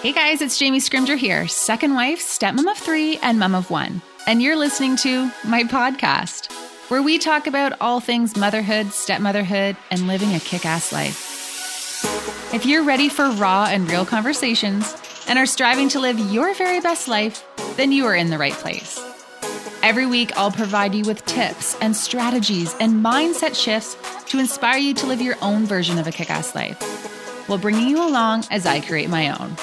Hey guys, it's Jamie Scrimger here, second wife, stepmom of 3, and mom of 1. And you're listening to my podcast, where we talk about all things motherhood, stepmotherhood, and living a kick-ass life. If you're ready for raw and real conversations and are striving to live your very best life, then you are in the right place. Every week, I'll provide you with tips and strategies and mindset shifts to inspire you to live your own version of a kick-ass life, while bringing you along as I create my own.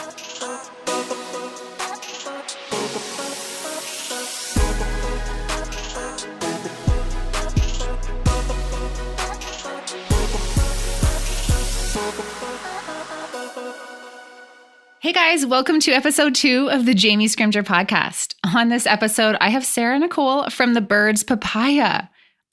Hey guys, welcome to episode 2 of the Jamie Scrimger podcast. On this episode, I have Sarah Nicole from the Birds Papaya.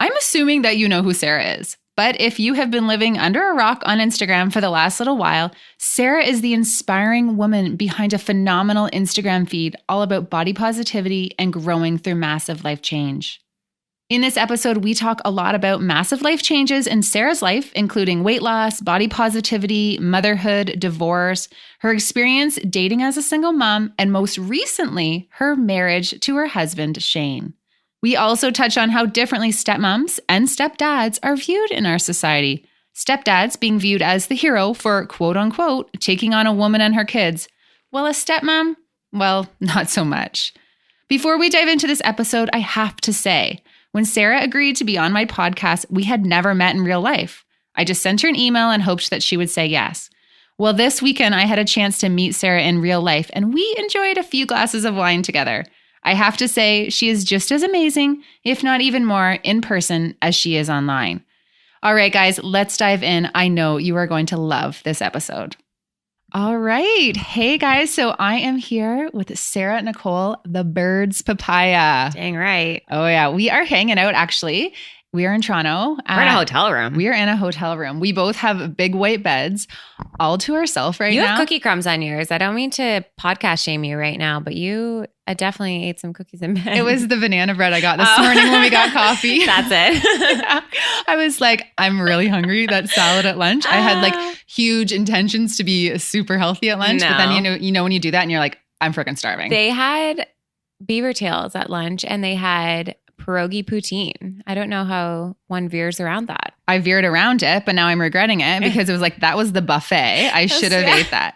I'm assuming that you know who Sarah is, but if you have been living under a rock on Instagram for the last little while, Sarah is the inspiring woman behind a phenomenal Instagram feed all about body positivity and growing through massive life change. In this episode, we talk a lot about massive life changes in Sarah's life, including weight loss, body positivity, motherhood, divorce, her experience dating as a single mom, and most recently, her marriage to her husband, Shane. We also touch on how differently stepmoms and stepdads are viewed in our society. Stepdads being viewed as the hero for, quote unquote, taking on a woman and her kids, while a stepmom, well, not so much. Before we dive into this episode, I have to say, when Sarah agreed to be on my podcast, we had never met in real life. I just sent her an email and hoped that she would say yes. Well, this weekend, I had a chance to meet Sarah in real life, and we enjoyed a few glasses of wine together. I have to say, she is just as amazing, if not even more, in person as she is online. All right, guys, let's dive in. I know you are going to love this episode. All right. Hey, guys. So I am here with Sarah Nicole, the Birds Papaya. Dang right. Oh, yeah. We are hanging out, actually. We are in Toronto. We're in a hotel room. We are in a hotel room. We both have big white beds all to ourselves right now. You have cookie crumbs on yours. I don't mean to podcast shame you right now, but you definitely ate some cookies in bed. It was the banana bread I got this morning when we got coffee. That's it. Yeah. I was like, I'm really hungry. That salad at lunch. I had like huge intentions to be super healthy at lunch. No. But then, you know, when you do that and you're like, I'm freaking starving. They had beaver tails at lunch and they had pierogi poutine. I don't know how one veers around that. I veered around it, but now I'm regretting it because it was like, that was the buffet. I should have ate that.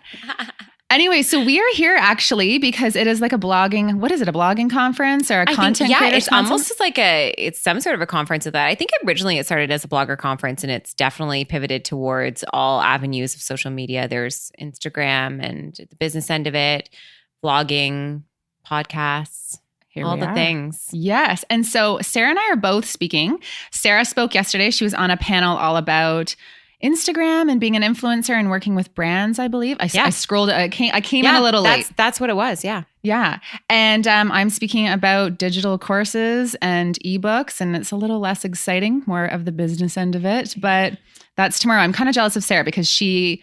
Anyway, so we are here actually because it is like a blogging, what is it, a blogging conference or a content creator? It's almost like it's some sort of a conference of that. I think originally it started as a blogger conference and it's definitely pivoted towards all avenues of social media. There's Instagram and the business end of it, vlogging, podcasts. All the things. Yes. And so Sarah and I are both speaking. Sarah spoke yesterday. She was on a panel all about Instagram and being an influencer and working with brands, I believe. I scrolled. I came in a little late. That's what it was. Yeah. Yeah. And I'm speaking about digital courses and ebooks, and it's a little less exciting, more of the business end of it. But that's tomorrow. I'm kind of jealous of Sarah because she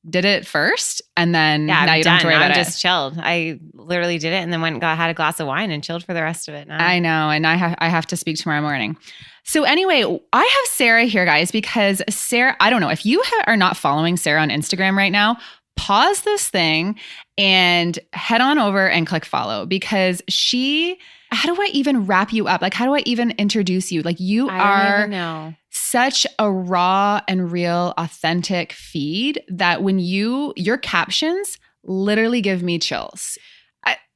did it first, and then now you don't have to worry about it. I'm just chilled. I literally did it and then went and had a glass of wine and chilled for the rest of it. Now. I know, and I have to speak tomorrow morning. So anyway, I have Sarah here, guys, because Sarah, I don't know, if you are not following Sarah on Instagram right now, pause this thing and head on over and click follow because how do I even wrap you up? Like, how do I even introduce you? Like, I don't even know. Such a raw and real, authentic feed that when your captions literally give me chills.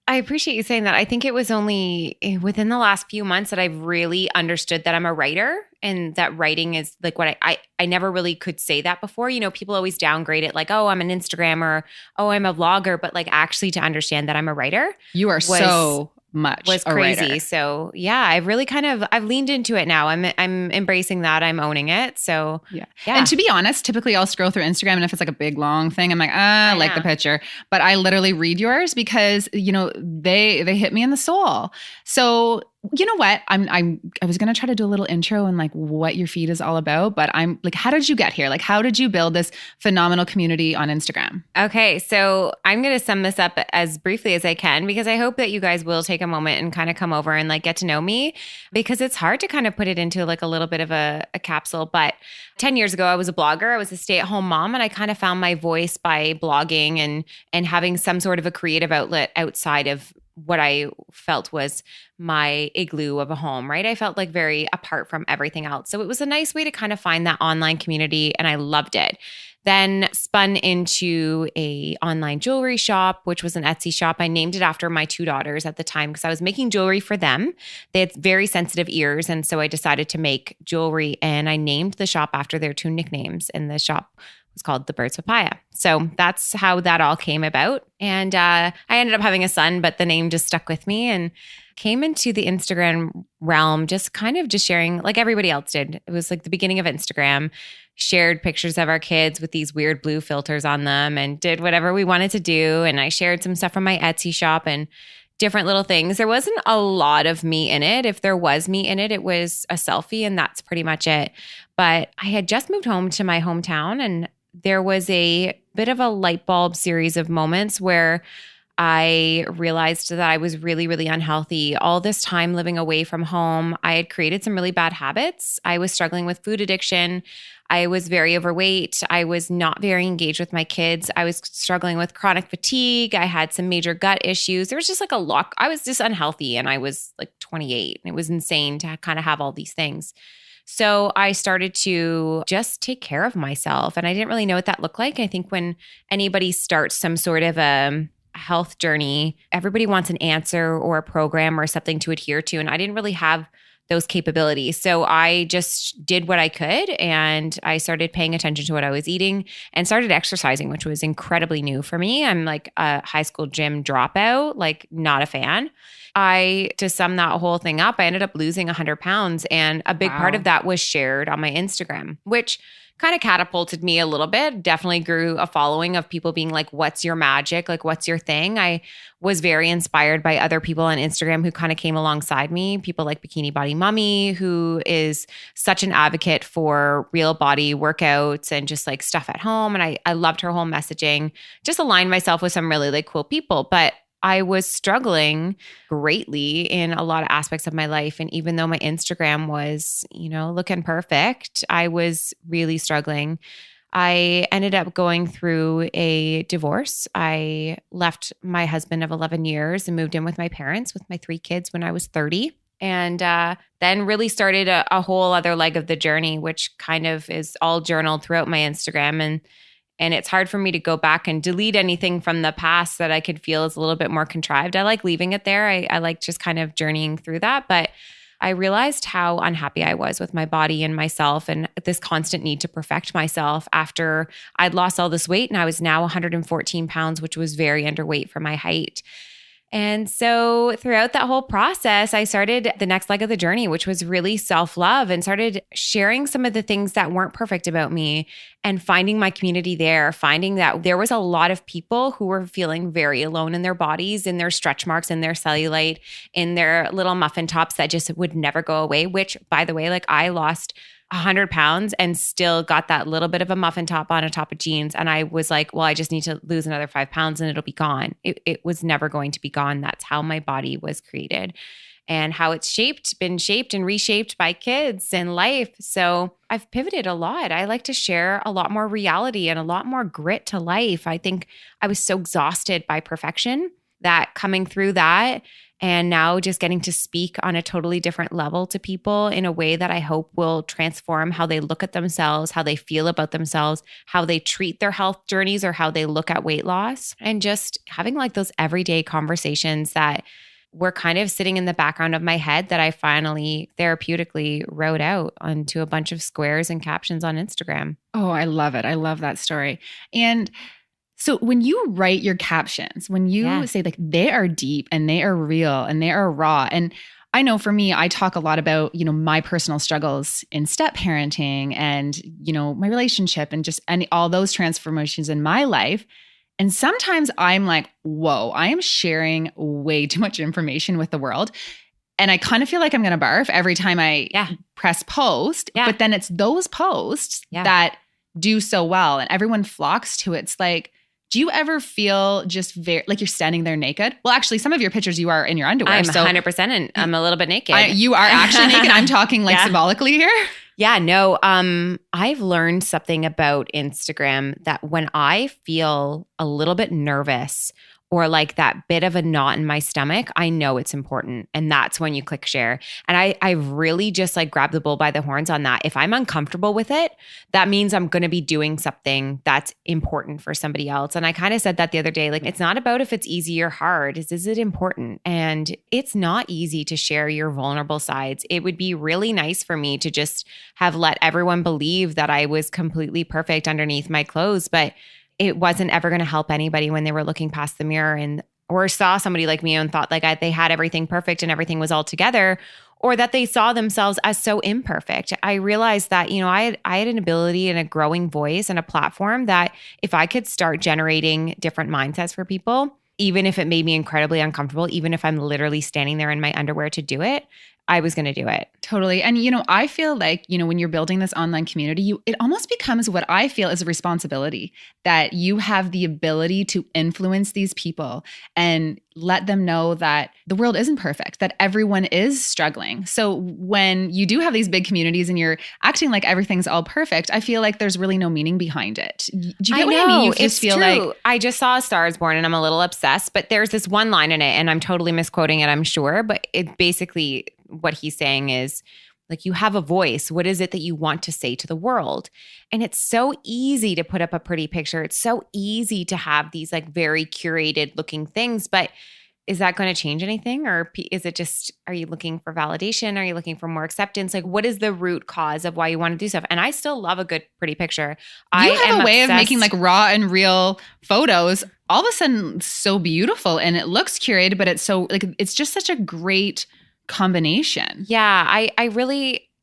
I appreciate you saying that. I think it was only within the last few months that I've really understood that I'm a writer and that writing is like what I never really could say that before. You know, people always downgrade it like, oh, I'm an Instagrammer, oh, I'm a vlogger, but like actually to understand that I'm a writer. You are so much was crazy. Writer. So yeah, I've really I've leaned into it now. I'm embracing that. I'm owning it. So yeah. And to be honest, typically I'll scroll through Instagram and if it's like a big long thing, I'm like, I like the picture. But I literally read yours because, you know, they hit me in the soul. So You know what? I was going to try to do a little intro and like what your feed is all about, but I'm like, how did you get here? Like, how did you build this phenomenal community on Instagram? Okay, so I'm going to sum this up as briefly as I can because I hope that you guys will take a moment and kind of come over and like get to know me because it's hard to kind of put it into like a little bit of a capsule. But 10 years ago, I was a blogger. I was a stay-at-home mom, and I kind of found my voice by blogging and having some sort of a creative outlet outside of what I felt was my igloo of a home, right? I felt like very apart from everything else. So it was a nice way to kind of find that online community, and I loved it. Then spun into a online jewelry shop, which was an Etsy shop. I named it after my two daughters at the time because I was making jewelry for them. They had very sensitive ears, and so I decided to make jewelry, and I named the shop after their two nicknames, and the shop was called The Birds Papaya. So that's how that all came about. And I ended up having a son, but the name just stuck with me and came into the Instagram realm, just kind of just sharing like everybody else did. It was like the beginning of Instagram, shared pictures of our kids with these weird blue filters on them and did whatever we wanted to do. And I shared some stuff from my Etsy shop and different little things. There wasn't a lot of me in it. If there was me in it, it was a selfie and that's pretty much it. But I had just moved home to my hometown, and there was a bit of a light bulb series of moments where I realized that I was really, really unhealthy. All this time living away from home, I had created some really bad habits. I was struggling with food addiction. I was very overweight. I was not very engaged with my kids. I was struggling with chronic fatigue. I had some major gut issues. There was just like a lot. I was just unhealthy, and I was like 28, and it was insane to kind of have all these things. So I started to just take care of myself, and I didn't really know what that looked like. I think when anybody starts some sort of a health journey, everybody wants an answer or a program or something to adhere to, and I didn't really have those capabilities. So I just did what I could, and I started paying attention to what I was eating and started exercising, which was incredibly new for me. I'm like a high school gym dropout, like not a fan. To sum that whole thing up, I ended up losing 100 pounds. And a big part of that was shared on my Instagram, which kind of catapulted me a little bit. Definitely grew a following of people being like, what's your magic? Like, what's your thing? I was very inspired by other people on Instagram who kind of came alongside me. People like Bikini Body Mummy, who is such an advocate for real body workouts and just like stuff at home. And I loved her whole messaging, just aligned myself with some really like cool people. But I was struggling greatly in a lot of aspects of my life. And even though my Instagram was, looking perfect, I was really struggling. I ended up going through a divorce. I left my husband of 11 years and moved in with my parents with my 3 kids when I was 30. And then really started a whole other leg of the journey, which kind of is all journaled throughout my Instagram. And it's hard for me to go back and delete anything from the past that I could feel is a little bit more contrived. I like leaving it there. I like just kind of journeying through that. But I realized how unhappy I was with my body and myself, and this constant need to perfect myself after I'd lost all this weight, and I was now 114 pounds, which was very underweight for my height. And so throughout that whole process, I started the next leg of the journey, which was really self-love, and started sharing some of the things that weren't perfect about me and finding my community there, finding that there was a lot of people who were feeling very alone in their bodies, in their stretch marks, in their cellulite, in their little muffin tops that just would never go away, which, by the way, like I lost 100 pounds and still got that little bit of a muffin top on a top of jeans. And I was like, well, I just need to lose another 5 pounds and it'll be gone. It was never going to be gone. That's how my body was created and how it's been shaped and reshaped by kids and life. So I've pivoted a lot. I like to share a lot more reality and a lot more grit to life. I think I was so exhausted by perfection that coming through that, and now just getting to speak on a totally different level to people in a way that I hope will transform how they look at themselves, how they feel about themselves, how they treat their health journeys, or how they look at weight loss, and just having like those everyday conversations that were kind of sitting in the background of my head that I finally therapeutically wrote out onto a bunch of squares and captions on Instagram. Oh, I love it. I love that story. And so when you write your captions, when you say like they are deep and they are real and they are raw, and I know for me, I talk a lot about, my personal struggles in step parenting and, my relationship and all those transformations in my life. And sometimes I'm like, whoa, I am sharing way too much information with the world. And I kind of feel like I'm going to barf every time I Yeah. press post. Yeah. But then it's those posts Yeah. that do so well and everyone flocks to it. It's like, do you ever feel just very like you're standing there naked? Well, actually, some of your pictures you are in your underwear. I'm so 100% and I'm a little bit naked. you are actually naked. I'm talking like symbolically here. Yeah, no. I've learned something about Instagram that when I feel a little bit nervous or like that bit of a knot in my stomach, I know it's important. And that's when you click share. And I've really just like grabbed the bull by the horns on that. If I'm uncomfortable with it, that means I'm going to be doing something that's important for somebody else. And I kind of said that the other day, like, it's not about if it's easy or hard, is it important? And it's not easy to share your vulnerable sides. It would be really nice for me to just have let everyone believe that I was completely perfect underneath my clothes, but it wasn't ever going to help anybody when they were looking past the mirror and or saw somebody like me and thought like they had everything perfect and everything was all together, or that they saw themselves as so imperfect. I realized that, you know, I had an ability and a growing voice and a platform that if I could start generating different mindsets for people, even if it made me incredibly uncomfortable, even if I'm literally standing there in my underwear to do it, I was going to do it. Totally. And, you know, I feel like, you know, when you're building this online community, it almost becomes what I feel is a responsibility that you have the ability to influence these people and let them know that the world isn't perfect, that everyone is struggling. So when you do have these big communities and you're acting like everything's all perfect, I feel like there's really no meaning behind it. Do you get what I mean? You just feel true. like I just saw A Star Is Born and I'm a little obsessed, but there's this one line in it and I'm totally misquoting it, I'm sure, but it basically what he's saying is like, you have a voice. What is it that you want to say to the world? And it's so easy to put up a pretty picture. It's so easy to have these like very curated looking things, but is that going to change anything? Or is it just, are you looking for validation? Are you looking for more acceptance? Like, what is the root cause of why you want to do stuff? And I still love a good, pretty picture. You have a way of making like raw and real photos all of a sudden so beautiful and it looks curated, but it's so like, it's just such a great combination. Yeah,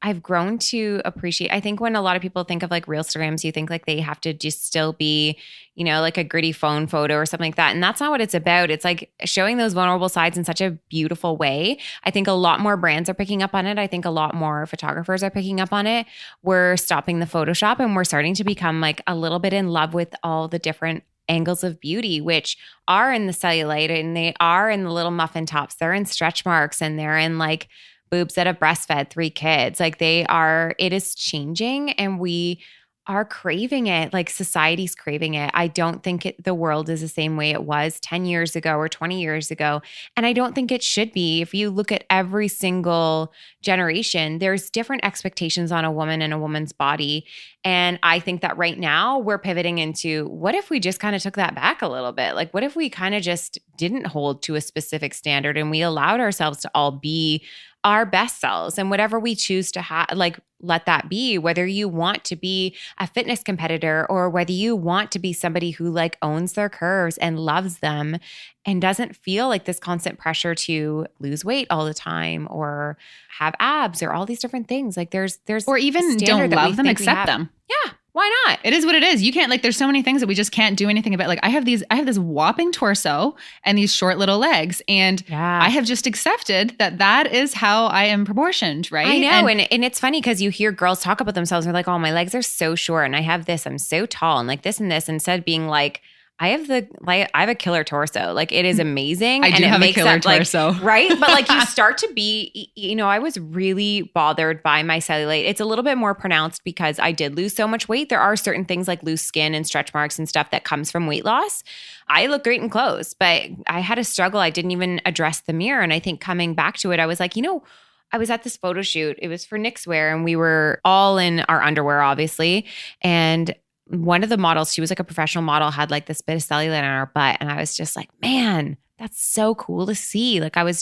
I've grown to appreciate. I think when a lot of people think of like Reelstagrams, you think like they have to just still be, you know, like a gritty phone photo or something like that. And that's not what it's about. It's like showing those vulnerable sides in such a beautiful way. I think a lot more brands are picking up on it. I think a lot more photographers are picking up on it. We're stopping the Photoshop and we're starting to become like a little bit in love with all the different angles of beauty, which are in the cellulite and they are in the little muffin tops. They're in stretch marks and they're in like boobs that have breastfed 3 kids. Like it is changing and we are craving it. Like society's craving it. I don't think the world is the same way it was 10 years ago or 20 years ago. And I don't think it should be. If you look at every single generation, there's different expectations on a woman and a woman's body. And I think that right now we're pivoting into what if we just kind of took that back a little bit? Like, what if we kind of just didn't hold to a specific standard and we allowed ourselves to all be our best selves and whatever we choose to have, like, let that be, whether you want to be a fitness competitor or whether you want to be somebody who like owns their curves and loves them and doesn't feel like this constant pressure to lose weight all the time or have abs or all these different things. Like there's or even don't love them, accept them. Yeah. Why not? It is what it is. You can't like, there's so many things that we just can't do anything about. Like I have this whopping torso and these short little legs. And I have just accepted that is how I am proportioned, right? I know. And it's funny because you hear girls talk about themselves and they're like, oh, my legs are so short and I have this, I'm so tall and like this and this, instead of being like, I have a killer torso. Like it is amazing. I do have a killer torso. Right? But like you start to be, you know, I was really bothered by my cellulite. It's a little bit more pronounced because I did lose so much weight. There are certain things like loose skin and stretch marks and stuff that comes from weight loss. I look great in clothes, but I had a struggle. I didn't even address the mirror. And I think coming back to it, I was like, you know, I was at this photo shoot. It was for Nick's Wear and we were all in our underwear, obviously. And one of the models, she was like a professional model, had like this bit of cellulite on her butt. And I was just like, man, that's so cool to see. Like I was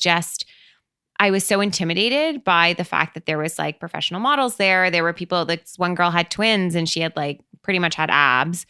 so intimidated by the fact that there was like professional models there. There were people, like one girl had twins and she had like pretty much had abs.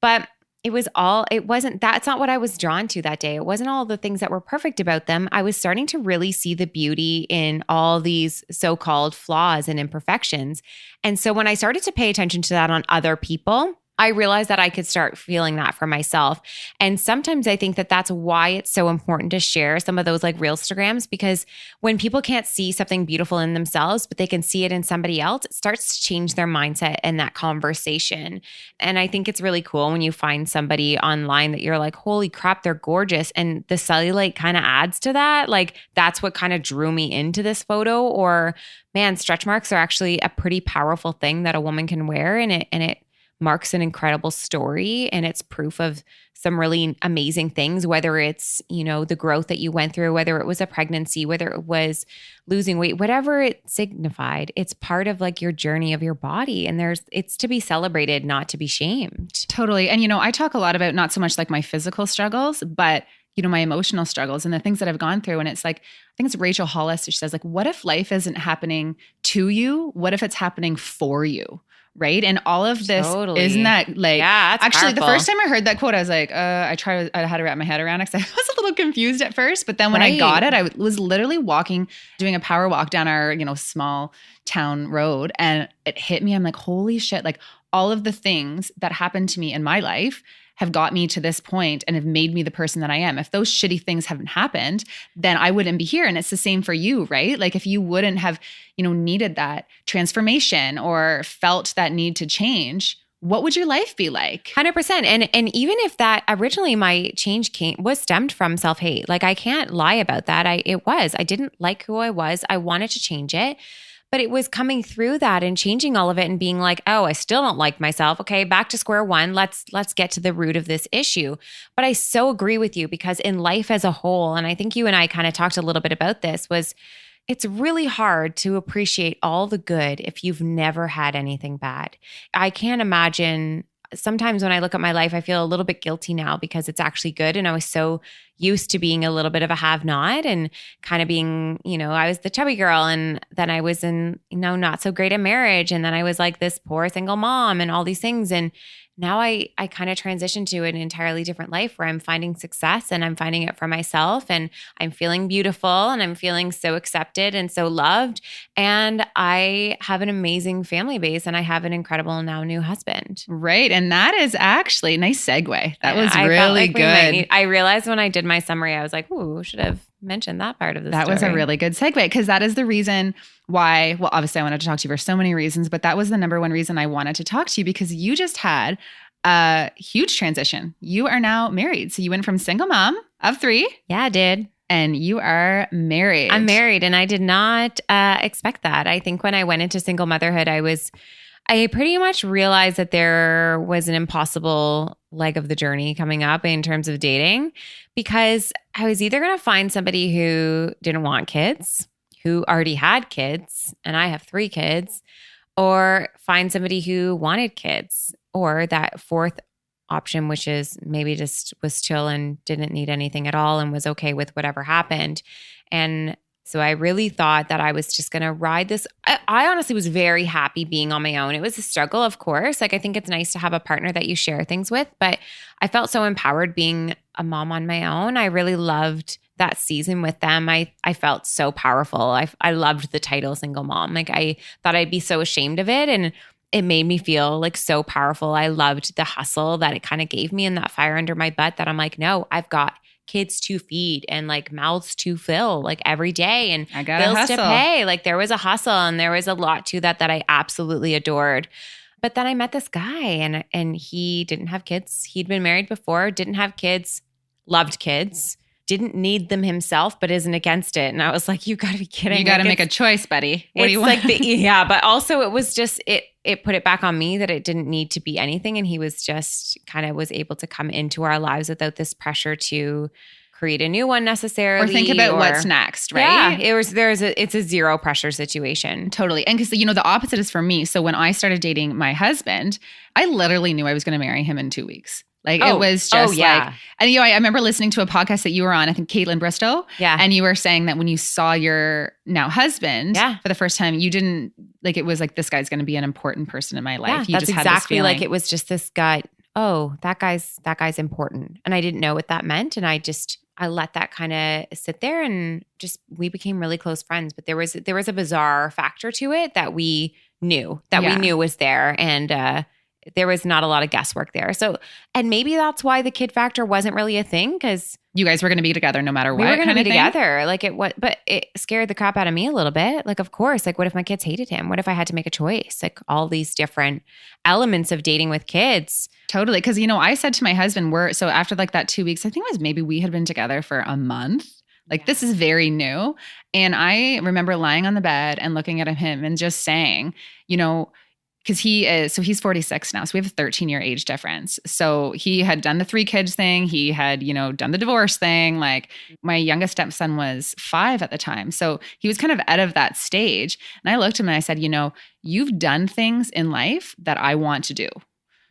But that's not what I was drawn to that day. It wasn't all the things that were perfect about them. I was starting to really see the beauty in all these so-called flaws and imperfections. And so when I started to pay attention to that on other people, I realized that I could start feeling that for myself. And sometimes I think that that's why it's so important to share some of those like Reelstagrams, because when people can't see something beautiful in themselves, but they can see it in somebody else, it starts to change their mindset and that conversation. And I think it's really cool when you find somebody online that you're like, holy crap, they're gorgeous. And the cellulite kind of adds to that. Like that's what kind of drew me into this photo. Or man, stretch marks are actually a pretty powerful thing that a woman can wear, and it marks an incredible story, and it's proof of some really amazing things, whether it's, you know, the growth that you went through, whether it was a pregnancy, whether it was losing weight, whatever it signified, it's part of like your journey of your body. And it's to be celebrated, not to be shamed. Totally. And, you know, I talk a lot about not so much like my physical struggles, but, you know, my emotional struggles and the things that I've gone through. And it's like, I think it's Rachel Hollis. She says like, what if life isn't happening to you? What if it's happening for you? Right. And all of this, Totally. Isn't that like, yeah, actually powerful. The first time I heard that quote, I was like, I had to wrap my head around it because I was a little confused at first. But then when I got it, I was literally doing a power walk down our, you know, small town road, and it hit me. I'm like, holy shit. Like all of the things that happened to me in my life have got me to this point and have made me the person that I am. If those shitty things haven't happened, then I wouldn't be here. And it's the same for you, right? Like if you wouldn't have, you know, needed that transformation or felt that need to change, what would your life be like? 100%. And even if that originally my change was stemmed from self-hate, like I can't lie about that. I didn't like who I was. I wanted to change it. But it was coming through that and changing all of it and being like, oh, I still don't like myself. Okay, back to square one. Let's get to the root of this issue. But I so agree with you, because in life as a whole, and I think you and I kind of talked a little bit about this, was it's really hard to appreciate all the good if you've never had anything bad. I can't imagine. Sometimes when I look at my life, I feel a little bit guilty now because it's actually good. And I was so used to being a little bit of a have-not and kind of being, you know, I was the chubby girl, and then I was in, you know, not so great at marriage. And then I was like this poor single mom and all these things. And now I kind of transitioned to an entirely different life where I'm finding success and I'm finding it for myself, and I'm feeling beautiful and I'm feeling so accepted and so loved. And I have an amazing family base, and I have an incredible now new husband. Right. And that is actually nice segue. That was I really good. I realized when I did my summary, I was like, ooh, should have mentioned that part of the story. That was a really good segue, because that is the reason why, well, obviously I wanted to talk to you for so many reasons, but that was the number one reason I wanted to talk to you, because you just had a huge transition. You are now married. So you went from single mom of 3. Yeah, I did. And you are married. I'm married, and I did not expect that. I think when I went into single motherhood, I pretty much realized that there was an impossible leg of the journey coming up in terms of dating, because I was either going to find somebody who didn't want kids, who already had kids, and I have 3 kids, or find somebody who wanted kids, or that fourth option, which is maybe just was chill and didn't need anything at all and was okay with whatever happened. And so I really thought that I was just going to ride this. I honestly was very happy being on my own. It was a struggle, of course. Like I think it's nice to have a partner that you share things with, but I felt so empowered being a mom on my own. I really loved that season with them. I felt so powerful. I loved the title single mom. Like I thought I'd be so ashamed of it, and it made me feel like so powerful. I loved the hustle that it kind of gave me and that fire under my butt that I'm like, no, I've got kids to feed and like mouths to fill like every day and I got bills to pay. Like there was a hustle and there was a lot to that I absolutely adored. But then I met this guy and he didn't have kids. He'd been married before, didn't have kids, loved kids, didn't need them himself, but isn't against it. And I was like, you got to be kidding. You got to make a choice, buddy. What do you want? Yeah, but also it was just, it put it back on me that it didn't need to be anything. And he was just kind of was able to come into our lives without this pressure to create a new one necessarily. Or think about what's next, right? Yeah, it's a zero pressure situation. Totally. And because, you know, the opposite is for me. So when I started dating my husband, I literally knew I was going to marry him in 2 weeks. Like it was just like, and you know, I remember listening to a podcast that you were on, I think Caitlin Bristow. Yeah. And you were saying that when you saw your now husband for the first time, you didn't like, it was like, this guy's going to be an important person in my life. Yeah, you that's just had exactly this feeling. like, it was just this gut. Oh, that guy's important. And I didn't know what that meant. And I let that kind of sit there and just, we became really close friends, but there was a bizarre factor to it that we knew was there. And there was not a lot of guesswork there. So, and maybe that's why the kid factor wasn't really a thing, because You guys were going to be together no matter what. we were going to kind be of thing? together. Like but it scared the crap out of me a little bit. Like, of course, like what if my kids hated him? What if I had to make a choice? Like all these different elements of dating with kids. Totally. Because, I said to my husband, so after like that 2 weeks, I think it was maybe we had been together for a month. Like this is very new. And I remember lying on the bed and looking at him and just saying, because he's 46 now. So we have a 13-year age difference. So he had done the 3 kids thing. He had, done the divorce thing. Like my youngest stepson was 5 at the time. So he was kind of out of that stage. And I looked at him and I said, you've done things in life that I want to do.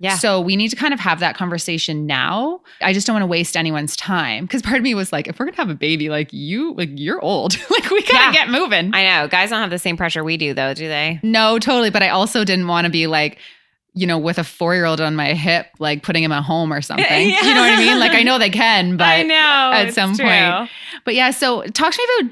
Yeah. So we need to kind of have that conversation now. I just don't want to waste anyone's time. Because part of me was like, if we're going to have a baby, you're old. Like we got to get moving. I know. Guys don't have the same pressure we do though, do they? No, totally. But I also didn't want to be like, with a 4-year-old on my hip, like putting him at home or something. Yeah. You know what I mean? Like I know they can, but I know, at some point. But yeah, so talk to me about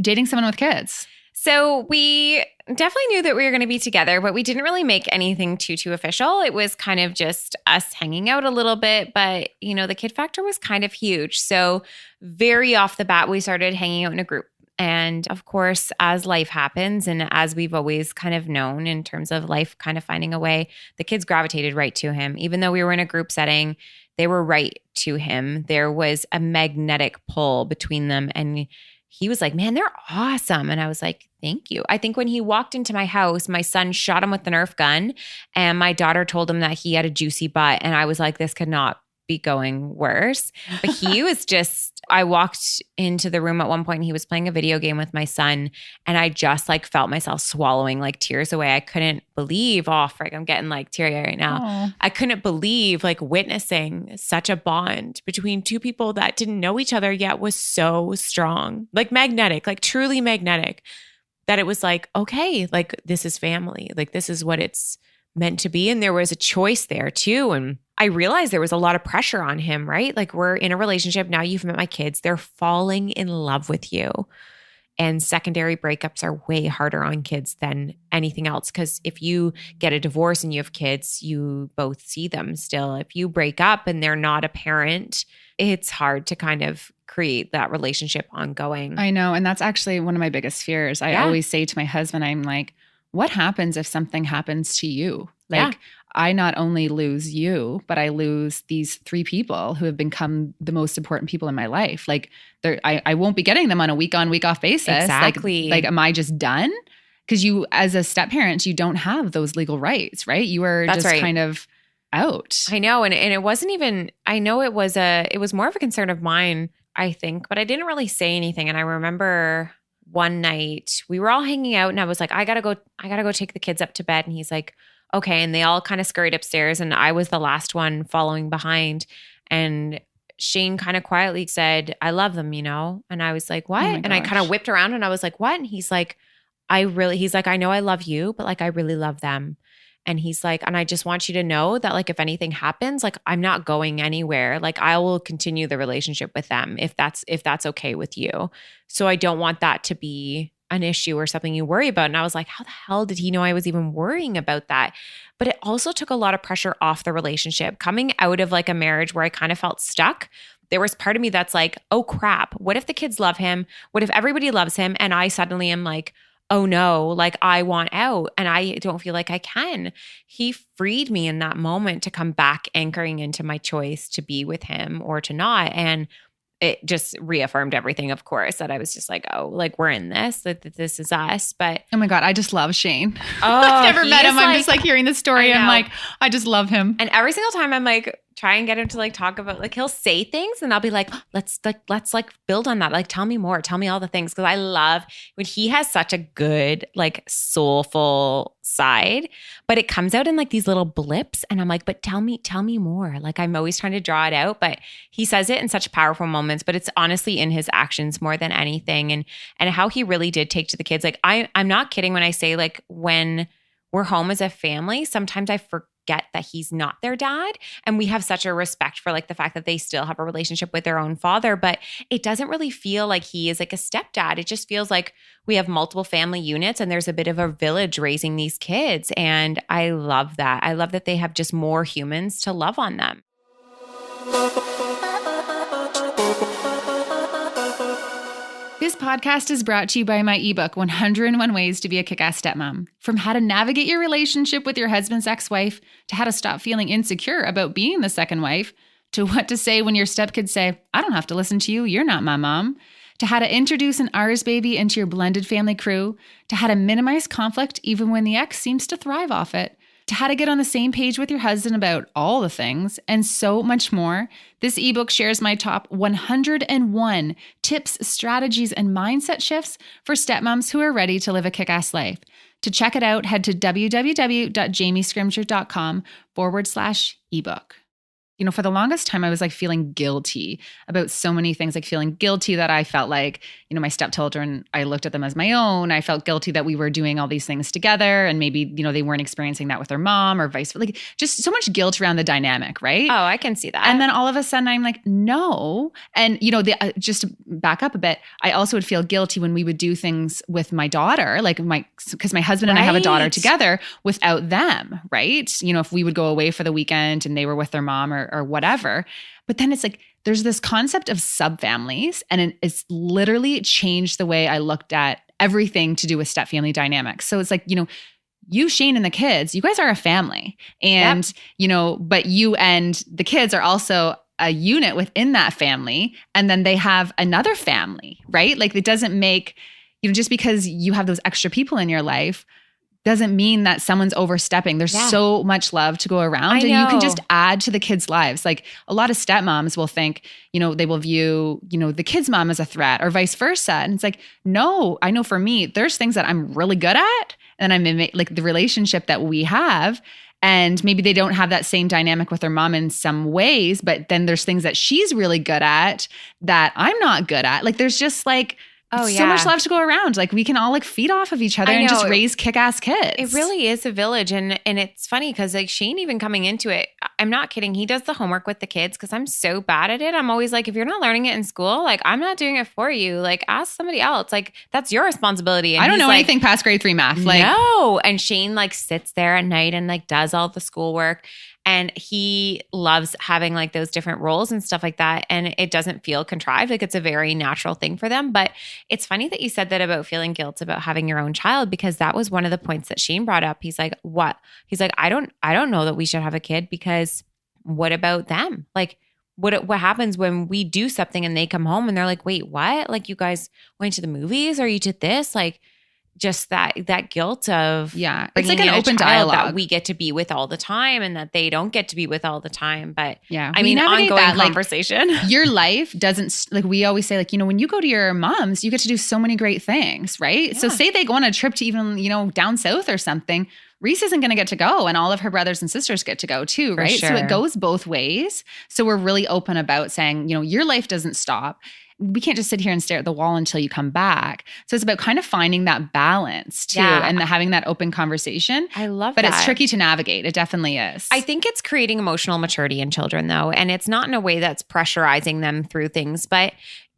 dating someone with kids. So we definitely knew that we were going to be together, but we didn't really make anything too official. It was kind of just us hanging out a little bit, but the kid factor was kind of huge. So very off the bat, we started hanging out in a group. And of course, as life happens and as we've always kind of known in terms of life kind of finding a way, the kids gravitated right to him. Even though we were in a group setting, they were right to him. There was a magnetic pull between them, and he was like, man, they're awesome. And I was like, thank you. I think when he walked into my house, my son shot him with the Nerf gun and my daughter told him that he had a juicy butt. And I was like, this could not be going worse. But he was just, I walked into the room at one point and he was playing a video game with my son. And I just like felt myself swallowing like tears away. I couldn't believe, frick, I'm getting like teary right now. Aww. I couldn't believe like witnessing such a bond between 2 people that didn't know each other yet was so strong, like magnetic, like truly magnetic, that it was like, okay, like this is family. Like this is what it's meant to be. And there was a choice there too. And I realized there was a lot of pressure on him, right? Like we're in a relationship. Now you've met my kids. They're falling in love with you. And secondary breakups are way harder on kids than anything else. Because if you get a divorce and you have kids, you both see them still. If you break up and they're not a parent, it's hard to kind of create that relationship ongoing. I know. And that's actually one of my biggest fears. I always say to my husband, I'm like, what happens if something happens to you? Like, I not only lose you, but I lose these 3 people who have become the most important people in my life. Like, I won't be getting them on a week on, week off basis. Exactly. Like, am I just done? Because you, as a step parent, you don't have those legal rights, right? You are kind of out. I know. And it wasn't even, I know it was more of a concern of mine, I think, but I didn't really say anything. And I remember one night we were all hanging out and I was like, I gotta go take the kids up to bed. And he's like, okay. And they all kind of scurried upstairs and I was the last one following behind. And Shane kind of quietly said, I love them, And I was like, what? And I kind of whipped around and I was like, what? And he's like, I know I love you, but like, I really love them. And he's like, and I just want you to know that like, if anything happens, like I'm not going anywhere. Like I will continue the relationship with them if that's okay with you. So I don't want that to be an issue or something you worry about. And I was like, how the hell did he know I was even worrying about that? But it also took a lot of pressure off the relationship. Coming out of like a marriage where I kind of felt stuck, there was part of me that's like, oh crap, what if the kids love him? What if everybody loves him? And I suddenly am like, oh no, like I want out and I don't feel like I can. He freed me in that moment to come back anchoring into my choice to be with him or to not. And it just reaffirmed everything, of course, that I was just like, oh, like we're in this, that this is us. But oh my God, I just love Shane. Oh, I've never met him. I'm just like hearing the story. I'm like, I just love him. And every single time I'm like, try and get him to like talk about, like he'll say things and I'll be like, let's like build on that. Like, tell me more, tell me all the things. Cause I love when he has such a good, like soulful side, but it comes out in like these little blips. And I'm like, but tell me more. Like I'm always trying to draw it out, but he says it in such powerful moments, but it's honestly in his actions more than anything. And how he really did take to the kids. Like I'm not kidding when I say like, when we're home as a family, sometimes I get that he's not their dad. And we have such a respect for like the fact that they still have a relationship with their own father, but it doesn't really feel like he is like a stepdad. It just feels like we have multiple family units and there's a bit of a village raising these kids. And I love that. I love that they have just more humans to love on them. This podcast is brought to you by my ebook, 101 Ways to be a Kick-Ass Stepmom. From how to navigate your relationship with your husband's ex-wife, to how to stop feeling insecure about being the second wife, to what to say when your stepkids say, I don't have to listen to you, you're not my mom, to how to introduce an ours baby into your blended family crew, to how to minimize conflict even when the ex seems to thrive off it, to how to get on the same page with your husband about all the things, and so much more. This ebook shares my top 101 tips, strategies, and mindset shifts for stepmoms who are ready to live a kick-ass life. To check it out, head to www.jamiescrimger.com/ebook. You know, for the longest time, I was like feeling guilty about so many things, like feeling guilty that I felt like, you know, my stepchildren, I looked at them as my own. I felt guilty that we were doing all these things together and maybe, you know, they weren't experiencing that with their mom or vice versa. Like just so much guilt around the dynamic, right? Oh, I can see that. And then all of a sudden I'm like, no. And, you know, just to back up a bit, I also would feel guilty when we would do things with my daughter, like because my husband and I have a daughter together without them, right? You know, if we would go away for the weekend and they were with their mom or whatever. But then it's like, there's this concept of subfamilies, and it's literally changed the way I looked at everything to do with step family dynamics. So it's like, you know, you, Shane, and the kids, you guys are a family. And, you know, but you and the kids are also a unit within that family. And then they have another family, right? Like it doesn't make, you know, just because you have those extra people in your life doesn't mean that someone's overstepping. There's so much love to go around, and you can just add to the kids' lives. Like a lot of stepmoms will think, you know, they will view, you know, the kid's mom as a threat or vice versa. And it's like, no, I know for me, there's things that I'm really good at, and I'm in like the relationship that we have. And maybe they don't have that same dynamic with their mom in some ways, but then there's things that she's really good at that I'm not good at. Like there's just like, so much love to go around. Like we can all like feed off of each other and just raise kick-ass kids. It really is a village. And it's funny because like Shane, even coming into it, I'm not kidding. He does the homework with the kids because I'm so bad at it. I'm always like, if you're not learning it in school, like I'm not doing it for you. Like ask somebody else. Like that's your responsibility. And I don't know anything past grade 3 math. Like no. And Shane like sits there at night and like does all the schoolwork. And he loves having like those different roles and stuff like that. And it doesn't feel contrived. Like it's a very natural thing for them. But it's funny that you said that about feeling guilt about having your own child, because that was one of the points that Shane brought up. He's like, what? He's like, I don't know that we should have a kid because what about them? Like what happens when we do something and they come home and they're like, wait, what? Like you guys went to the movies or you did this? Like, just that guilt of it's like an open dialogue that we get to be with all the time and that they don't get to be with all the time. But I mean, ongoing conversation. Like, your life doesn't, like we always say, like, you know, when you go to your mom's, you get to do so many great things, right? Yeah. So say they go on a trip to even, you know, down south or something, Reese isn't going to get to go, and all of her brothers and sisters get to go too, right? So it goes both ways. So we're really open about saying, you know, your life doesn't stop. We can't just sit here and stare at the wall until you come back. So it's about kind of finding that balance too, and having that open conversation. I love that. But it's tricky to navigate. It definitely is. I think it's creating emotional maturity in children though. And it's not in a way that's pressurizing them through things, but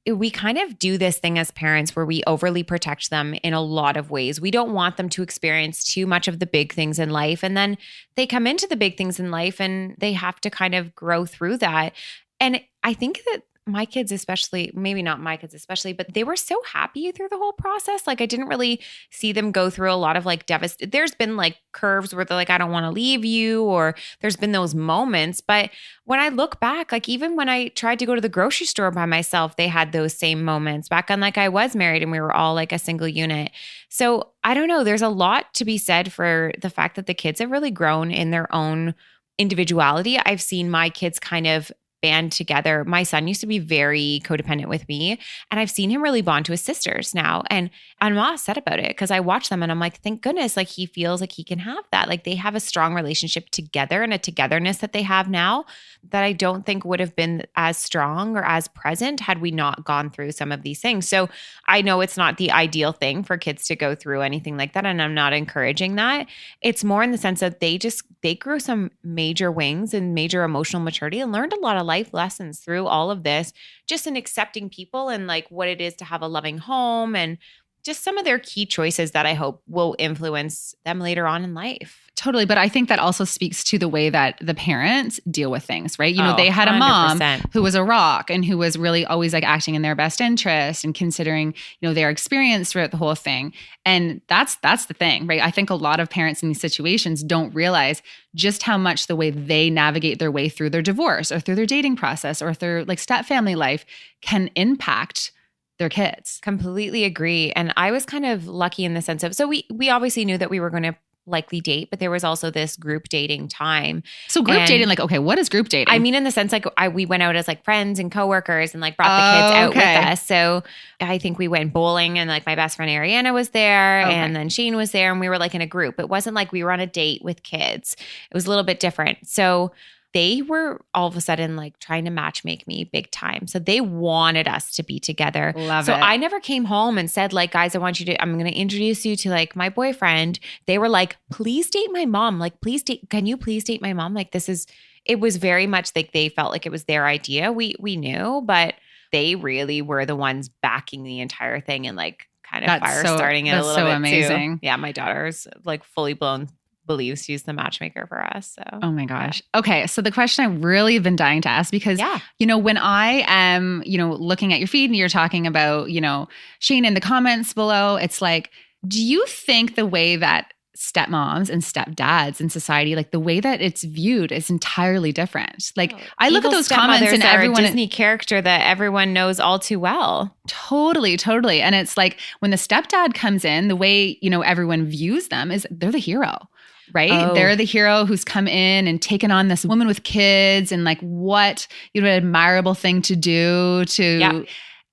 we kind of do this thing as parents where we overly protect them in a lot of ways. We don't want them to experience too much of the big things in life. And then they come into the big things in life and they have to kind of grow through that. And I think that my kids especially, maybe not my kids especially, but they were so happy through the whole process. Like I didn't really see them go through a lot of like there's been like curves where they're like, I don't want to leave you, or there's been those moments. But when I look back, like even when I tried to go to the grocery store by myself, they had those same moments back on like I was married and we were all like a single unit. So I don't know, there's a lot to be said for the fact that the kids have really grown in their own individuality. I've seen my kids kind of band together. My son used to be very codependent with me, and I've seen him really bond to his sisters now. And I'm not upset about it because I watch them and I'm like, thank goodness, like he feels like he can have that. Like they have a strong relationship together and a togetherness that they have now that I don't think would have been as strong or as present had we not gone through some of these things. So I know it's not the ideal thing for kids to go through anything like that. And I'm not encouraging that. It's more in the sense that they grew some major wings and major emotional maturity and learned a lot of life lessons through all of this, just in accepting people and like what it is to have a loving home and just some of their key choices that I hope will influence them later on in life. Totally. But I think that also speaks to the way that the parents deal with things, right? You know, Oh, they had a 100%. mom who was a rock and who was really always like acting in their best interest and considering, you know, their experience throughout the whole thing. And that's the thing, right? I think a lot of parents in these situations don't realize just how much the way they navigate their way through their divorce or through their dating process or through like step family life can impact their kids. Completely agree. And I was kind of lucky in the sense of, so we obviously knew that we were going to likely date, but there was also this group dating time. So group dating, like, okay, what is group dating? I mean, in the sense, like we went out as like friends and coworkers and like brought the kids out with us. So I think we went bowling and like my best friend Ariana was there and then Shane was there and we were like in a group. It wasn't like we were on a date with kids. It was a little bit different. So they were all of a sudden like trying to matchmake me big time. So they wanted us to be together. Love so it. I never came home and said like, guys, I'm going to introduce you to like my boyfriend. They were like, please date my mom. Like, can you please date my mom? Like it was very much like they felt like it was their idea. We knew, but they really were the ones backing the entire thing and like kind of starting it a little bit amazing. too. Yeah. My daughter's like fully blown believes she's the matchmaker for us. So, oh my gosh. Yeah. Okay. So the question I've really been dying to ask because, you know, when I am, you know, looking at your feed and you're talking about, you know, Shane in the comments below, it's like, do you think the way that stepmoms and stepdads in society, like the way that it's viewed is entirely different? Like I look at those comments and everyone, a Disney character that everyone knows all too well. Totally. And it's like when the stepdad comes in, the way, you know, everyone views them is they're the hero. Right? Oh. They're the hero who's come in and taken on this woman with kids and like what, you know, an admirable thing to do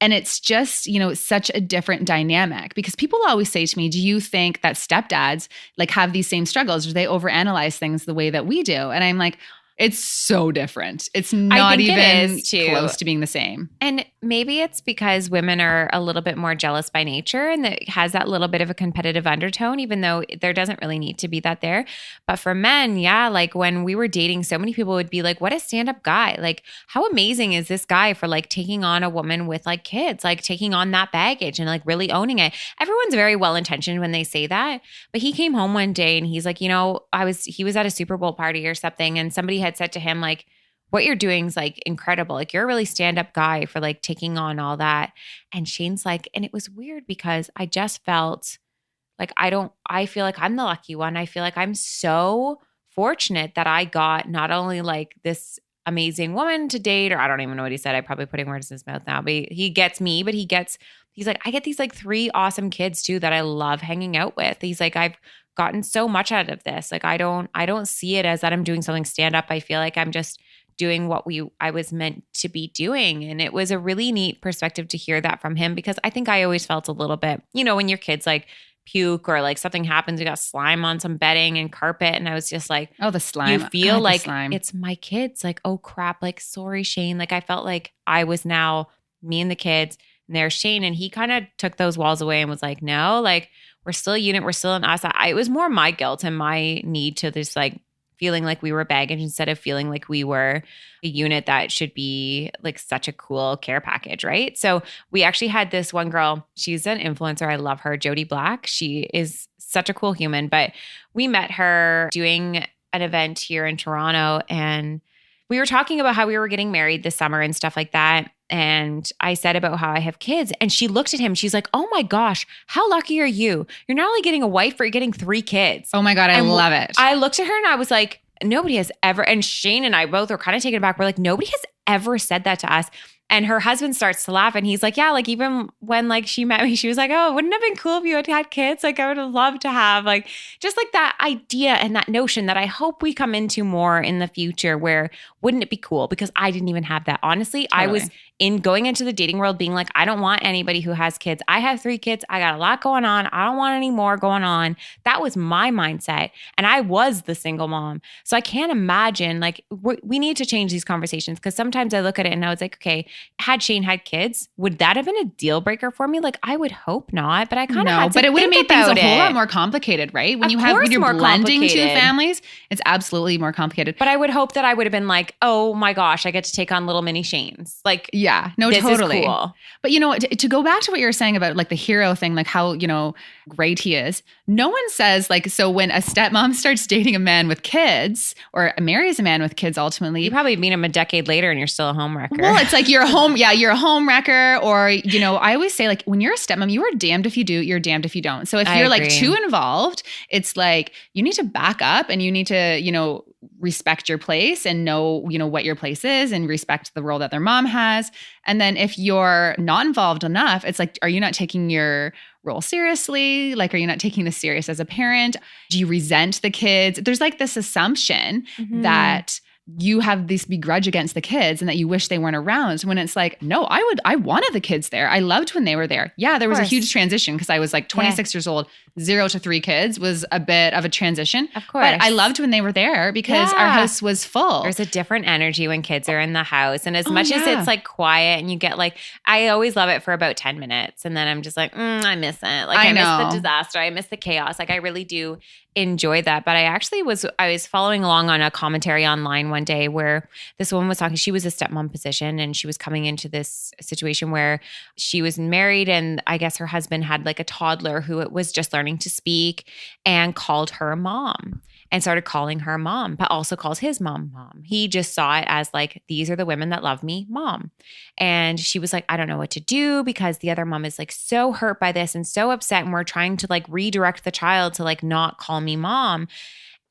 and it's just, you know, such a different dynamic because people always say to me, do you think that stepdads like have these same struggles? Do they overanalyze things the way that we do? And I'm like, it's so different. It's not even close to being the same. And maybe it's because women are a little bit more jealous by nature and that has that little bit of a competitive undertone, even though there doesn't really need to be that there. But for men, like when we were dating, so many people would be like, what a stand-up guy. Like how amazing is this guy for like taking on a woman with like kids, like taking on that baggage and like really owning it. Everyone's very well-intentioned when they say that. But he came home one day and he's like, you know, he was at a Super Bowl party or something and somebody had said to him like, what you're doing is like incredible. Like you're a really stand-up guy for like taking on all that. And Shane's like, and it was weird because I just felt like I feel like I'm the lucky one. I feel like I'm so fortunate that I got not only like this amazing woman to date, or I don't even know what he said. I'm probably putting words in his mouth now, but he gets me, but he's like, I get these like 3 awesome kids too that I love hanging out with. He's like, I've gotten so much out of this. Like I don't see it as that I'm doing something stand up. I feel like I'm just doing what I was meant to be doing. And it was a really neat perspective to hear that from him because I think I always felt a little bit, you know, when your kids like puke or like something happens, you got slime on some bedding and carpet. And I was just like, oh, the slime. You feel like it's my kids. Like, oh crap. Like, sorry, Shane. Like I felt like I was now me and the kids and there's Shane. And he kind of took those walls away and was like, no, like we're still a unit. We're still an us. It was more my guilt and my need to just like feeling like we were baggage instead of feeling like we were a unit that should be like such a cool care package, right? So we actually had this one girl, she's an influencer. I love her, Jody Black. She is such a cool human, but we met her doing an event here in Toronto and we were talking about how we were getting married this summer and stuff like that. And I said about how I have kids and she looked at him. She's like, oh my gosh, how lucky are you? You're not only getting a wife, but you're getting 3 kids. Oh my God, I love it. I looked at her and I was like, nobody has ever, and Shane and I both were kind of taken aback. We're like, nobody has ever said that to us. And her husband starts to laugh and he's like, yeah, like even when like she met me, she was like, oh, wouldn't it have been cool if you had had kids? Like I would have loved to have like just like that idea and that notion that I hope we come into more in the future where wouldn't it be cool? Because I didn't even have that. Honestly, I was in going into the dating world being like, I don't want anybody who has kids. I have 3 kids. I got a lot going on. I don't want any more going on. That was my mindset. And I was the single mom. So I can't imagine like we need to change these conversations because sometimes I look at it and I was like, okay, had Shane had kids, would that have been a deal breaker for me? Like I would hope not, but I kind of had to but it would have made things a whole lot it. more complicated, right? When Of you're more blending 2 complicated. families, it's absolutely more complicated. But I would hope that I would have been like, oh my gosh, I get to take on little mini Shanes. Like, yeah, no, this totally. is cool. But you know, to go back to what you were saying about like the hero thing, like how, you know, great he is. No one says like, so when a stepmom starts dating a man with kids or marries a man with kids, ultimately, You probably meet him a decade later and you're still a homewrecker. well, it's like you're a home, yeah, you're a home wrecker. Or, you know, I always say like when you're a stepmom, you are damned if you do, you're damned if you don't. So if I you're like agree. too involved, it's like you need to back up and you need to, you know, respect your place and know, you know, what your place is and respect the role that their mom has. And then if you're not involved enough, it's like, are you not taking your role seriously? Like, are you not taking this serious as a parent? Do you resent the kids? There's like this assumption that you have this begrudge against the kids and that you wish they weren't around, when it's like, no, I wanted the kids there. I loved when they were there. Yeah, there was a huge transition because I was like 26 years old, 0 to 3 kids was a bit of a transition. Of course. But I loved when they were there because our house was full. There's a different energy when kids are in the house. And as much as it's like quiet and you get like, I always love it for about 10 minutes. And then I'm just like, I miss it. Like I miss the disaster. I miss the chaos. Like I really do enjoy that. But I was following along on a commentary online one day where this woman was talking, she was a stepmom position and she was coming into this situation where she was married and I guess her husband had like a toddler who was just learning to speak and called her mom and started calling her mom, but also calls his mom. He just saw it as like, these are the women that love me, mom. And she was like, I don't know what to do because the other mom is like so hurt by this and so upset. And we're trying to like redirect the child to like not call me mom.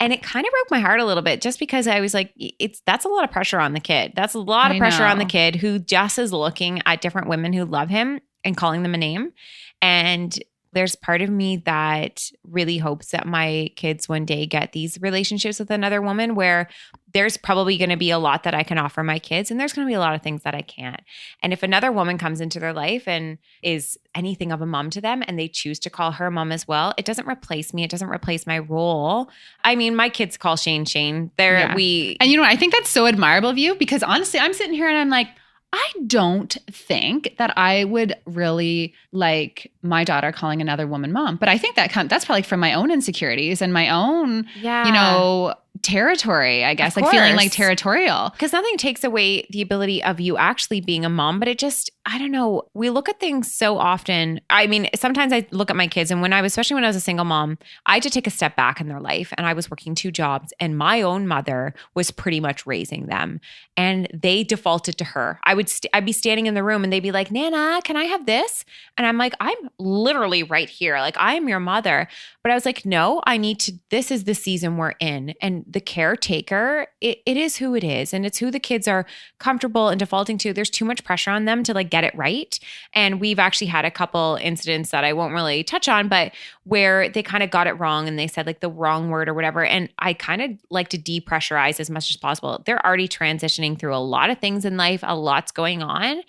And it kind of broke my heart a little bit just because I was like, that's a lot of pressure on the kid. That's a lot of pressure on the kid who just is looking at different women who love him and calling them a name. And there's part of me that really hopes that my kids one day get these relationships with another woman where there's probably going to be a lot that I can offer my kids and there's going to be a lot of things that I can't. And if another woman comes into their life and is anything of a mom to them and they choose to call her mom as well, it doesn't replace me. It doesn't replace my role. I mean, my kids call Shane. And you know what? I think that's so admirable of you because honestly, I'm sitting here and I'm like, I don't think that I would really like my daughter calling another woman mom. But I think that's probably from my own insecurities and my own, you know, territory, I guess, like feeling like territorial. Because nothing takes away the ability of you actually being a mom, but it just, I don't know. We look at things so often. I mean, sometimes I look at my kids and especially when I was a single mom, I had to take a step back in their life and I was working 2 jobs and my own mother was pretty much raising them and they defaulted to her. I'd be standing in the room and they'd be like, Nana, can I have this? And I'm like, I'm literally right here. Like I am your mother. But I was like, no, this is the season we're in. And the caretaker, it is who it is. And it's who the kids are comfortable and defaulting to. There's too much pressure on them to like get it right. And we've actually had a couple incidents that I won't really touch on, but where they kind of got it wrong and they said like the wrong word or whatever. And I kind of like to depressurize as much as possible. They're already transitioning through a lot of things in life. A lot's going on.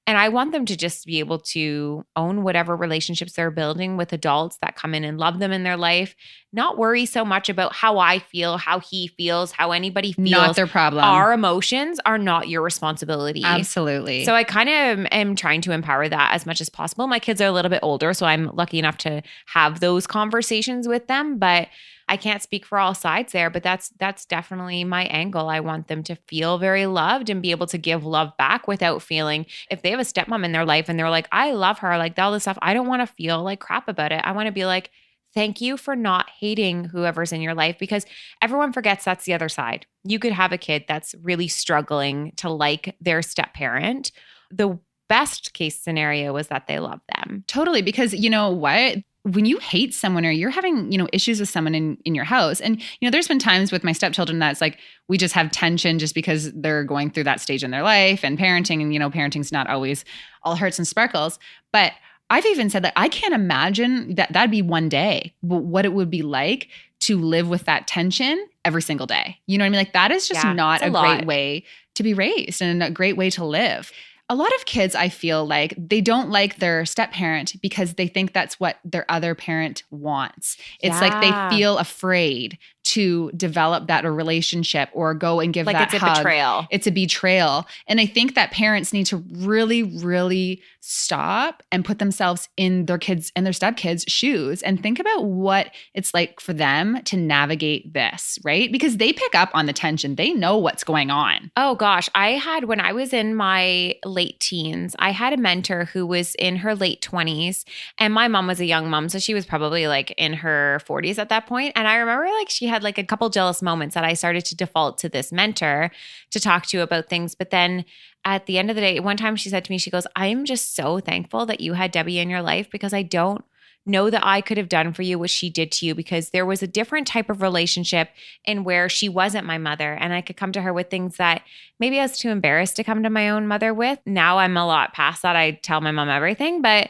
And I want them to just be able to own whatever relationships they're building with adults that come in and love them in their life. Not worry so much about how I feel, how he feels, how anybody feels. Not their problem. Our emotions are not your responsibility. Absolutely. So I kind of am trying to empower that as much as possible. My kids are a little bit older, so I'm lucky enough to have those conversations with them. But I can't speak for all sides there, but that's definitely my angle. I want them to feel very loved and be able to give love back without feeling, if they have a stepmom in their life and they're like, I love her, like all this stuff, I don't want to feel like crap about it. I want to be like, thank you for not hating whoever's in your life, because everyone forgets that's the other side. You could have a kid that's really struggling to like their step parent. The best case scenario is that they love them. Totally. Because you know what? when you hate someone or you're having, issues with someone in your house, and, there's been times with my stepchildren that's like, we just have tension just because they're going through that stage in their life and parenting, and, parenting's not always all hearts and sparkles. But I've even said that I can't imagine that that'd be one day, but what it would be like to live with that tension every single day. You know what I mean? Like that is just not a great way to be raised and a great way to live. A lot of kids, I feel like they don't like their step parent because they think that's what their other parent wants. It's like they feel afraid to develop that relationship or go and give like that it's a hug. betrayal. It's a betrayal. And I think that parents need to really, really stop and put themselves in their kids and their stepkids' shoes and think about what it's like for them to navigate this, right? Because they pick up on the tension. They know what's going on. Oh gosh, when I was in my late teens, I had a mentor who was in her late 20s, and my mom was a young mom, so she was probably like in her 40s at that point. And I remember like she had like a couple jealous moments that I started to default to this mentor to talk to about things. But then at the end of the day, one time she said to me, she goes, "I'm just so thankful that you had Debbie in your life because I don't know that I could have done for you what she did to you, because there was a different type of relationship in where she wasn't my mother, and I could come to her with things that maybe I was too embarrassed to come to my own mother with. Now I'm a lot past that. I tell my mom everything. But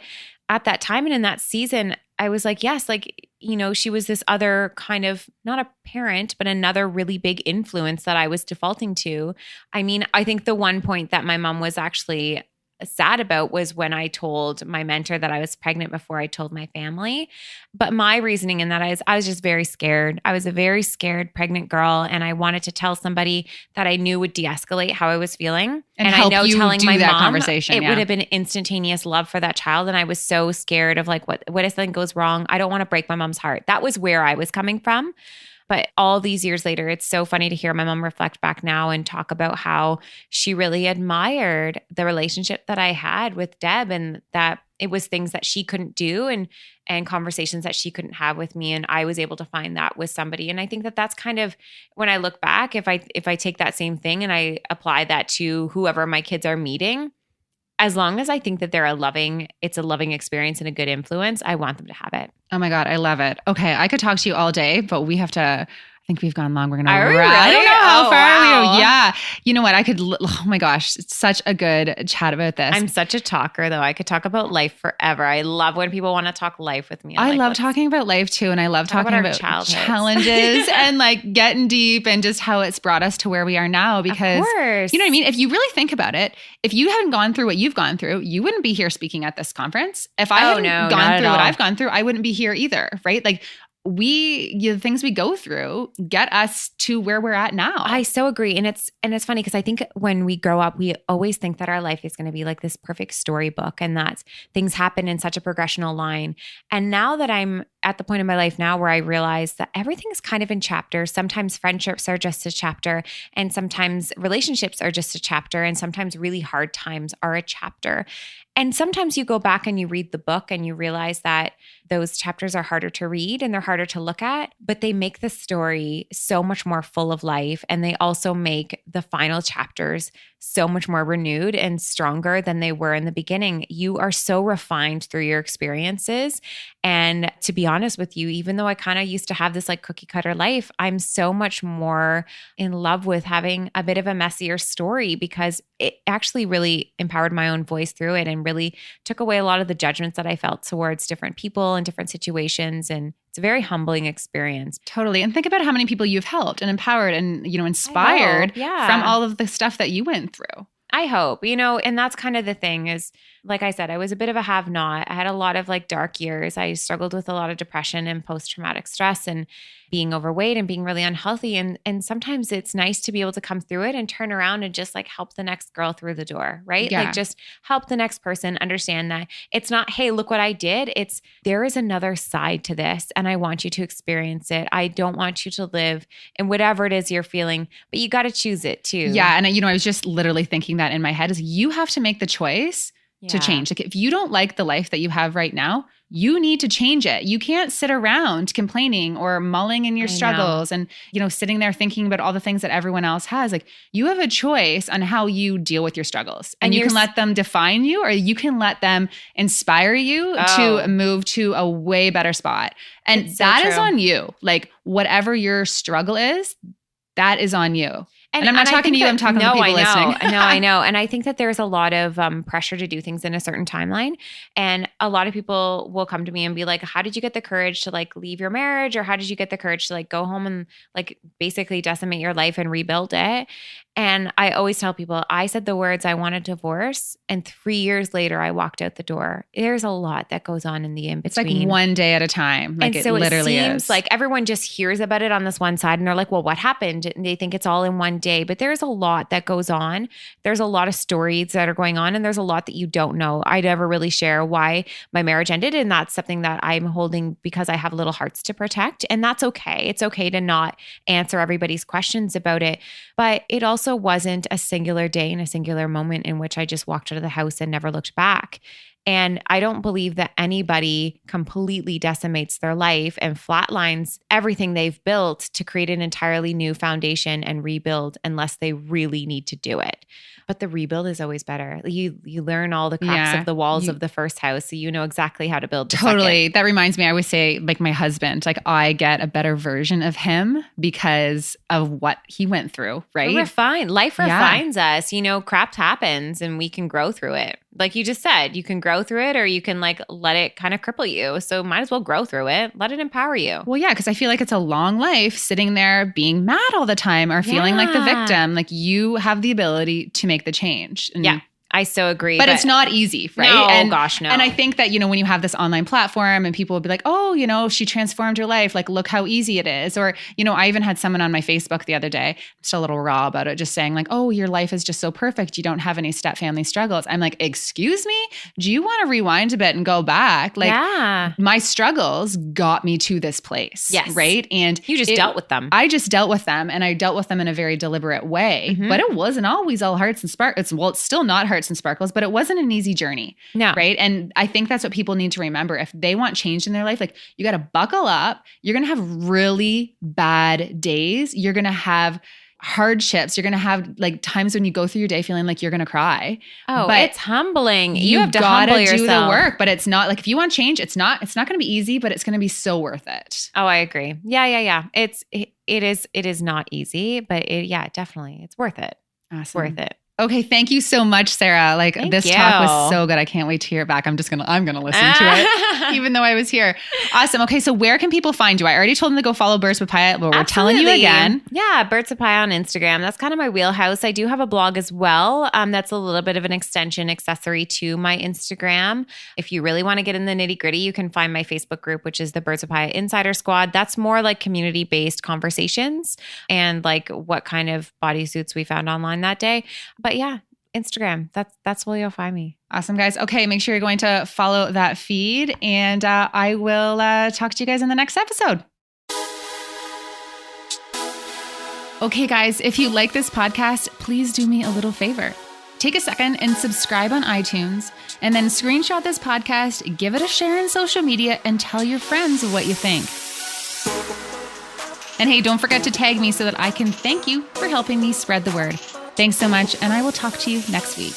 at that time and in that season, I was like, yes, like, she was this other kind of, not a parent, but another really big influence that I was defaulting to. I mean, I think the one point that my mom was actually sad about was when I told my mentor that I was pregnant before I told my family. But my reasoning in that is I was just very scared. I was a very scared pregnant girl, and I wanted to tell somebody that I knew would de-escalate how I was feeling. And help I know you telling do my that mom, conversation, it would have been instantaneous love for that child. And I was so scared of like, what if something goes wrong? I don't want to break my mom's heart. That was where I was coming from. But all these years later, it's so funny to hear my mom reflect back now and talk about how she really admired the relationship that I had with Deb, and that it was things that she couldn't do and conversations that she couldn't have with me. And I was able to find that with somebody. And I think that that's kind of, when I look back, if I take that same thing and I apply that to whoever my kids are meeting, as long as I think that it's a loving experience and a good influence, I want them to have it. Oh my God, I love it. Okay, I could talk to you all day, but we have to, I think we've gone long. We're going to wrap. Really? I don't know how far we wow. go. Yeah. You know what? Oh my gosh, it's such a good chat about this. I'm such a talker though. I could talk about life forever. I love when people want to talk life with me. I love talking about life too. And I love talking about challenges and like getting deep and just how it's brought us to where we are now. Because you know what I mean? If you really think about it, if you hadn't gone through what you've gone through, you wouldn't be here speaking at this conference. If I hadn't gone through what I've gone through, I wouldn't be here either. Right? Like the things we go through get us to where we're at now. I so agree. And it's funny because I think when we grow up, we always think that our life is going to be like this perfect storybook and that things happen in such a progressional line. And now that I'm at the point in my life now where I realize that everything is kind of in chapters. Sometimes friendships are just a chapter, and sometimes relationships are just a chapter, and sometimes really hard times are a chapter. And sometimes you go back and you read the book and you realize that those chapters are harder to read and they're harder to look at, but they make the story so much more full of life. And they also make the final chapters so much more renewed and stronger than they were in the beginning. You are so refined through your experiences. And to be honest with you, even though I kind of used to have this like cookie cutter life, I'm so much more in love with having a bit of a messier story because it actually really empowered my own voice through it and really took away a lot of the judgments that I felt towards different people and different situations. And it's a very humbling experience. Totally. And think about how many people you've helped and empowered and, inspired from all of the stuff that you went through. I hope, and that's kind of the thing is, like I said, I was a bit of a have-not. I had a lot of like dark years. I struggled with a lot of depression and post-traumatic stress and being overweight and being really unhealthy. And sometimes it's nice to be able to come through it and turn around and just like help the next girl through the door, right? Yeah. Like just help the next person understand that it's not, hey, look what I did. It's there is another side to this and I want you to experience it. I don't want you to live in whatever it is you're feeling, but you got to choose it too. Yeah. And I was just literally thinking that in my head is you have to make the choice to change. Like if you don't like the life that you have right now, you need to change it. You can't sit around complaining or mulling in your struggles and, sitting there thinking about all the things that everyone else has. Like you have a choice on how you deal with your struggles, and you can let them define you, or you can let them inspire you to move to a way better spot. And that is on you. Like whatever your struggle is, that is on you. And I'm not talking to you, I'm talking to people listening. No, I know. And I think that there's a lot of pressure to do things in a certain timeline. And a lot of people will come to me and be like, how did you get the courage to like leave your marriage? Or how did you get the courage to like go home and like basically decimate your life and rebuild it? And I always tell people, I said the words, I want a divorce. And 3 years later, I walked out the door. There's a lot that goes on in the in-between. It's like one day at a time. Like and so it literally seems is. like everyone just hears about it on this one side and they're like, well, what happened? And they think it's all in one day. But there's a lot that goes on. There's a lot of stories that are going on. And there's a lot that you don't know. I never really share why my marriage ended. And that's something that I'm holding because I have little hearts to protect. And that's okay. It's okay to not answer everybody's questions about it. But it also wasn't a singular day and a singular moment in which I just walked out of the house and never looked back. And I don't believe that anybody completely decimates their life and flatlines everything they've built to create an entirely new foundation and rebuild unless they really need to do it. But the rebuild is always better. You learn all the cracks of the walls of the first house, so you know exactly how to build the second. That reminds me, I always say, like my husband, like I get a better version of him because of what he went through, right? Life refines us. Crap happens and we can grow through it. Like you just said, you can grow through it or you can like let it kind of cripple you. So might as well grow through it. Let it empower you. Well, yeah, because I feel like it's a long life sitting there being mad all the time or feeling like the victim. Like you have the ability to make the change. And I so agree. But it's not easy, right? No, and, gosh, no. And I think that, when you have this online platform and people will be like, oh, she transformed her life. Like, look how easy it is. Or, I even had someone on my Facebook the other day, just a little raw about it, just saying like, oh, your life is just so perfect. You don't have any step family struggles. I'm like, excuse me? Do you want to rewind a bit and go back? Like my struggles got me to this place. Yes. Right. And you just dealt with them. I just dealt with them, and I dealt with them in a very deliberate way, but it wasn't always all hearts and sparkles. Well, it's still not hearts and sparkles, but it wasn't an easy journey. No. Right. And I think that's what people need to remember. If they want change in their life, like you got to buckle up. You're going to have really bad days. You're going to have hardships. You're going to have like times when you go through your day feeling like you're going to cry. Oh, but it's humbling. You have to humble yourself. Do the work, but it's not like, if you want change, it's not going to be easy, but it's going to be so worth it. Oh, I agree. Yeah. It is not easy, but definitely it's worth it. Awesome. Worth it. Okay, thank you so much, Sarah. Like Thank this you. talk was so good. I can't wait to hear it back. I'm gonna listen to it, even though I was here. Awesome. Okay, so where can people find you? I already told them to go follow Birds Papaya, but we're telling you again. Yeah, Birds Papaya on Instagram. That's kind of my wheelhouse. I do have a blog as well. That's a little bit of an extension accessory to my Instagram. If you really want to get in the nitty gritty, you can find my Facebook group, which is the Birds Papaya Insider Squad. That's more like community-based conversations and like what kind of bodysuits we found online that day. But yeah, Instagram. That's where you'll find me. Awesome, guys. Okay, make sure you're going to follow that feed, and I will talk to you guys in the next episode. Okay, guys, if you like this podcast, please do me a little favor. Take a second and subscribe on iTunes, and then screenshot this podcast, give it a share in social media, and tell your friends what you think. And hey, don't forget to tag me so that I can thank you for helping me spread the word. Thanks so much, and I will talk to you next week.